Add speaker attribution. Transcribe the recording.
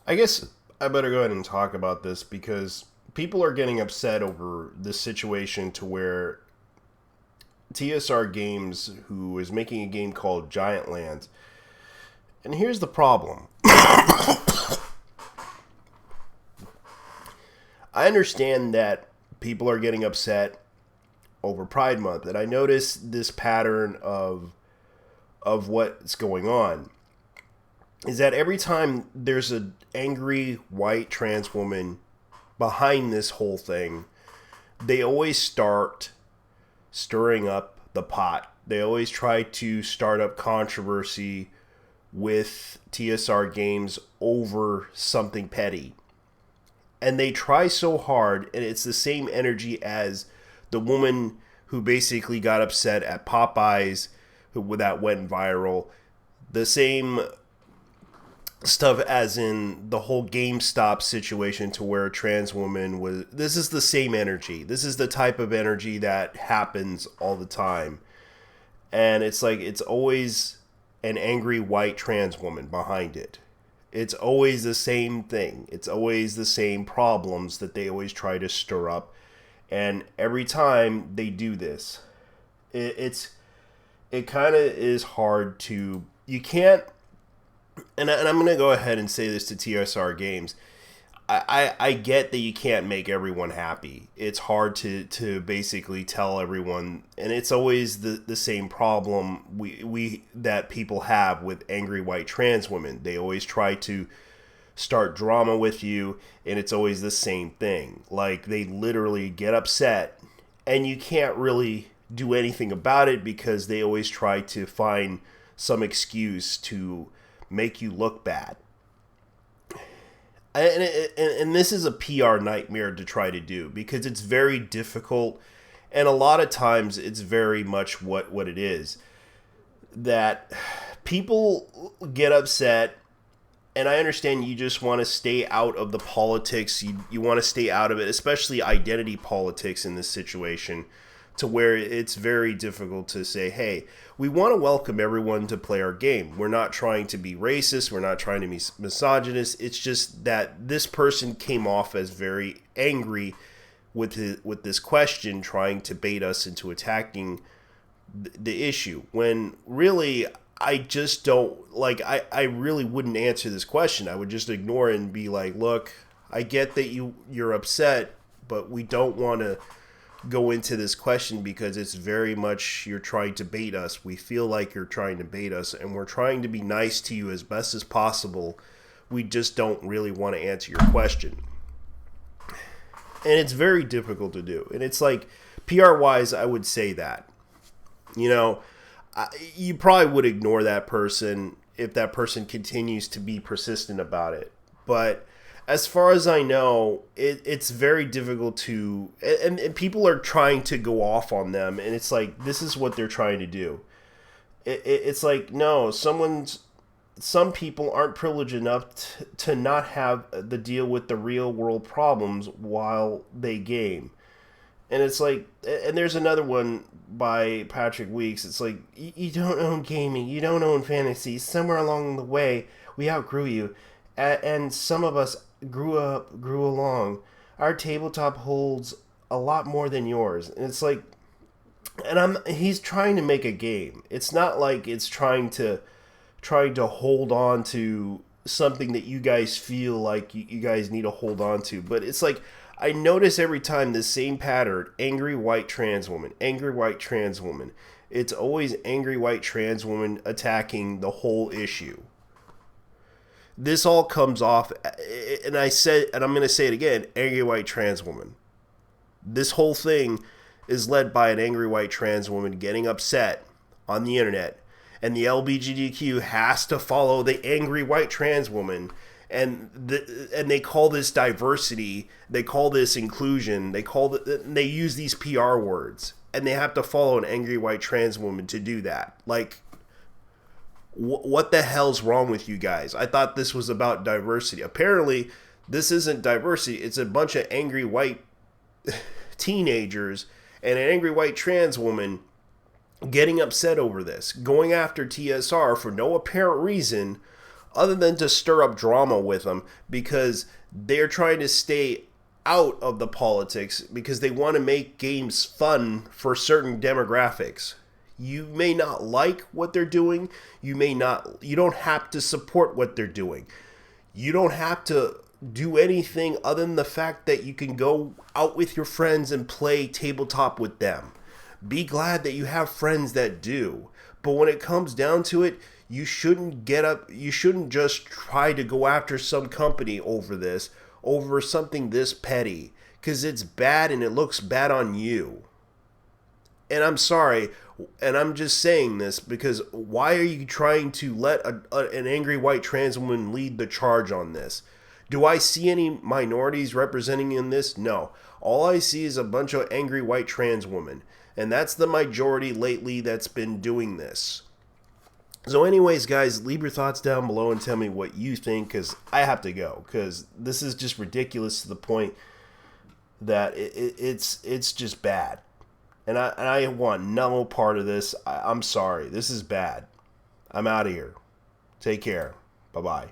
Speaker 1: I guess I better go ahead and talk about this because people are getting upset over this situation to where TSR Games, who is making a game called Giant Lands, and here's the problem. I understand that people are getting upset over Pride Month, and I notice this pattern of what's going on is that every time there's an angry white trans woman behind this whole thing, they always start stirring up the pot. They always try to start up controversy with TSR games over something petty. And they try so hard, and it's the same energy as the woman who basically got upset at Popeyes, that went viral. The same stuff as in the whole GameStop situation to where a trans woman was. This is the same energy. This is the type of energy that happens all the time. And it's like it's always an angry white trans woman behind it. It's always the same thing. It's always the same problems that they always try to stir up. And every time they do this, it kind of is hard to. You can't. And I'm going to go ahead and say this to TSR Games. I get that you can't make everyone happy. It's hard to basically tell everyone, and it's always the same problem we that people have with angry white trans women. They always try to start drama with you, and it's always the same thing. Like they literally get upset, and you can't really do anything about it because they always try to find some excuse to make you look bad. And this is a PR nightmare to try to do because it's very difficult, and a lot of times it's very much what it is that people get upset. And I understand you just want to stay out of the politics. You want to stay out of it, especially identity politics in this situation, to where it's very difficult to say, hey, we want to welcome everyone to play our game. We're not trying to be racist. We're not trying to be misogynist. It's just that this person came off as very angry with this question, trying to bait us into attacking the issue. When really, I just don't, like, I really wouldn't answer this question. I would just ignore it and be like, look, I get that you're upset, but we don't want to go into this question because it's very much you're trying to bait us. We feel like you're trying to bait us, and we're trying to be nice to you as best as possible. We just don't really want to answer your question. And it's very difficult to do. And it's like, PR wise, I would say that. You know, you probably would ignore that person if that person continues to be persistent about it. But as far as I know, it's very difficult to, and people are trying to go off on them, and it's like this is what they're trying to do. It's like no, some people aren't privileged enough to not have the deal with the real world problems while they game. And it's like, and there's another one by Patrick Weeks. It's like, you don't own gaming, you don't own fantasy. Somewhere along the way, we outgrew you, and some of us grew along. Our tabletop holds a lot more than yours, and it's like, and he's trying to make a game. It's not like it's trying to hold on to something that you guys feel like you guys need to hold on to, but it's like I notice every time the same pattern: angry white trans woman, angry white trans woman. It's always angry white trans woman attacking the whole issue. This all comes off, and I said, and I'm going to say it again: angry white trans woman. This whole thing is led by an angry white trans woman getting upset on the internet, and the LGBTQ has to follow the angry white trans woman. And they call this diversity, they call this inclusion, they use these PR words, and they have to follow an angry white trans woman to do that. Like, what the hell's wrong with you guys? I thought this was about diversity. Apparently, this isn't diversity. It's a bunch of angry white teenagers and an angry white trans woman getting upset over this, going after TSR for no apparent reason, other than to stir up drama with them because they're trying to stay out of the politics because they want to make games fun for certain demographics. You may not like what they're doing. You don't have to support what they're doing. You don't have to do anything other than the fact that you can go out with your friends and play tabletop with them. Be glad that you have friends that do. But when it comes down to it, you shouldn't just try to go after some company over something this petty, because it's bad and it looks bad on you. And I'm sorry, and I'm just saying this because why are you trying to let an angry white trans woman lead the charge on this? Do I see any minorities representing in this? No. All I see is a bunch of angry white trans women. And that's the majority lately that's been doing this. So anyways, guys, leave your thoughts down below and tell me what you think, because I have to go. Because this is just ridiculous to the point that it's just bad. And I want no part of this. I'm sorry. This is bad. I'm out of here. Take care. Bye-bye.